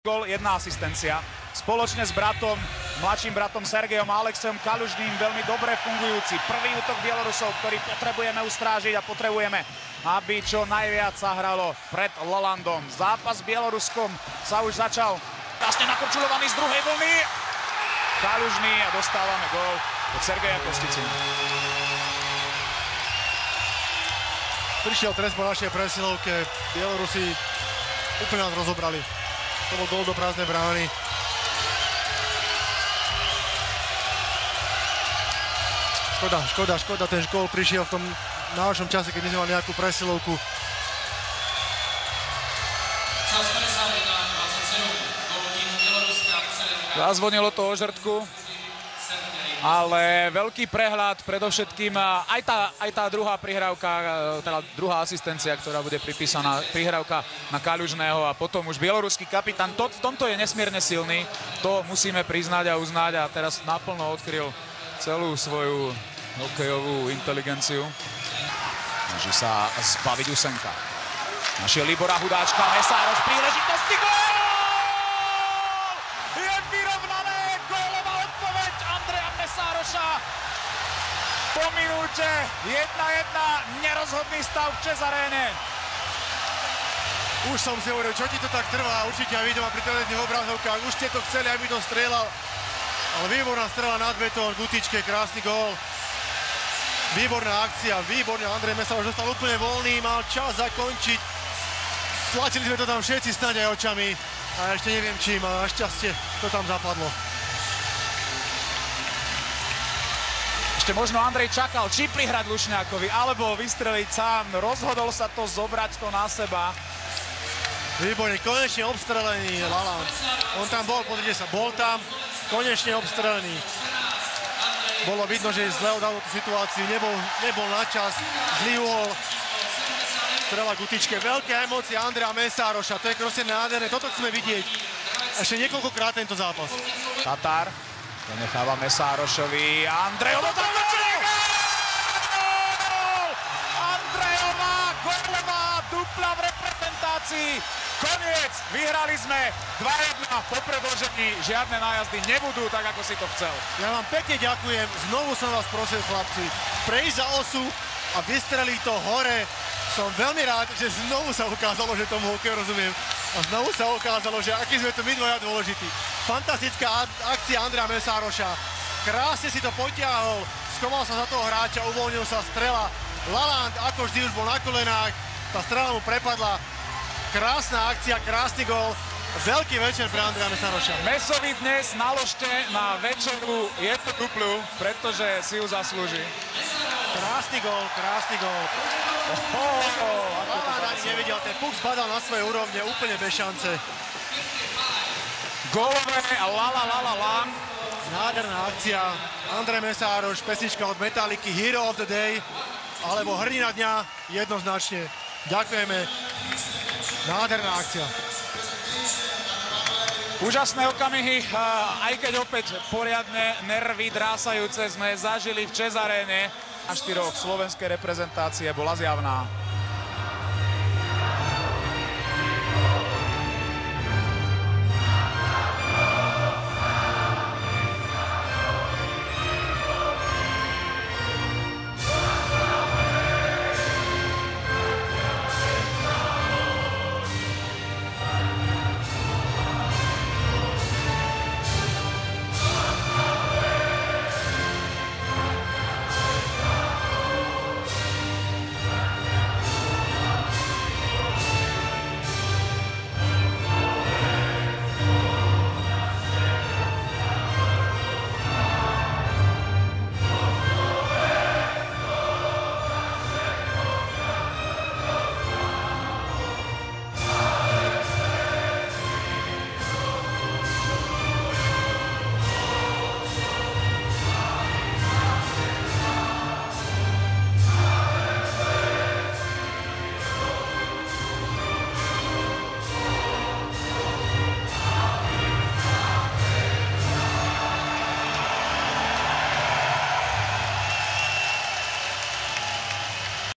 Gól, 1 asistencia. Spoločne s bratom, mladším bratom Sergejom a Alexejom Kalužným, veľmi dobre fungujúci. Prvý útok Bielorusov, ktorý potrebujeme ustrážiť a potrebujeme, aby čo najviac sa hralo pred Lalandom. Zápas s Bieloruskom sa už začal. Vlastne nakorčulovaný z druhej vlny. Kalužný a dostávame gól od Sergeja Kosticina. Prišiel trest po našej presilovke. Bielorusi úplne nás rozobrali. To bol gól do prázdnej brány. Škoda, ten gól prišiel v tom náročnom čase, keď my sme mali nejakú presilovku. Zazvonilo to o žrtku, ale veľký prehľad, predovšetkým aj tá druhá prihrávka, teda druhá asistencia, ktorá bude pripísaná, prihrávka na Kalužného a potom už bieloruský kapitán. V tomto je nesmierne silný, to musíme priznať a uznať a teraz naplno odkryl celú svoju hokejovú inteligenciu. Snaží sa zbaviť Usenka. Našiel Libora Hudáčka, Mesároš, príležitosti, gól! Je vyrovnané, gólová odpoveď Andreja Mesároša. Po minúte 1-1, nerozhodný stav v ČEZ Aréne. Už som si hovoril, čo ti to tak trvá, určite aj vidím pri televíznych obrazovkách, už ste to chceli, aby to strieľal. Ale výborná strela nad betón, Gutičke, krásny gól. Výborná akcia, výborne, Andrej Mesároš dostal úplne voľný, mal čas zakončiť. Tlačili sme to tam všetci snáď aj očami. A ešte neviem čím, ale našťastie to tam zapadlo. Ešte možno Andrej čakal, či prihrať Lušňákovi, alebo vystreliť sám. Rozhodol sa to zobrať to na seba. Výborne, konečne obstrelený Laland. On tam bol, pozrite sa, bol tam, konečne obstrelený. Bolo vidno, že zle odhadol tú situáciu, nebol na čas, zlý uhol. Strela Gutičke, veľké emócie Andreja Mesároša, to je proste nádherné, toto chceme vidieť ešte niekoľkokrát tento zápas. Tatar, to necháva Mesárošovi, Andrejova gólová dupla v reprezentácii. Koniec, vyhrali sme 2-1, po predĺžení žiadne nájazdy nebudú tak, ako si to chcel. Ja vám pekne ďakujem, znovu som vás prosil, chlapci, prejsť za osu a vystreliť to hore. Som veľmi rád, že znovu sa ukázalo, že tomu hokeju rozumiem. A znovu sa ukázalo, že aký sme tu my dvoja dôležití. Fantastická akcia Andreja Mesároša. Krásne si to potiahol, schoval sa za toho hráča, uvoľnil sa strela. Laland, ako vždy, už bol na kolenách, tá strela mu prepadla. Krásna akcia, krásny gól. Veľký večer pre Andreja Mesároša. Mesovi dnes naložte na večeru jednu duplu, pretože si ju zaslúži. Krásny gól, krásny gól. Laland ani nevidel, ten puk spadal na svoje úrovne, úplne bez šance. Gólové a la. Nádherná akcia. Andrej Mesároš, pesnička od Metalliky, Hero of the Day, alebo hrdina dňa, jednoznačne. Ďakujeme. Nádherná akcia. Úžasné okamihy, aj keď opäť poriadne nervy drásajúce sme zažili v ČEZ Aréne. Na štyroch slovenskej reprezentácie bola zjavná.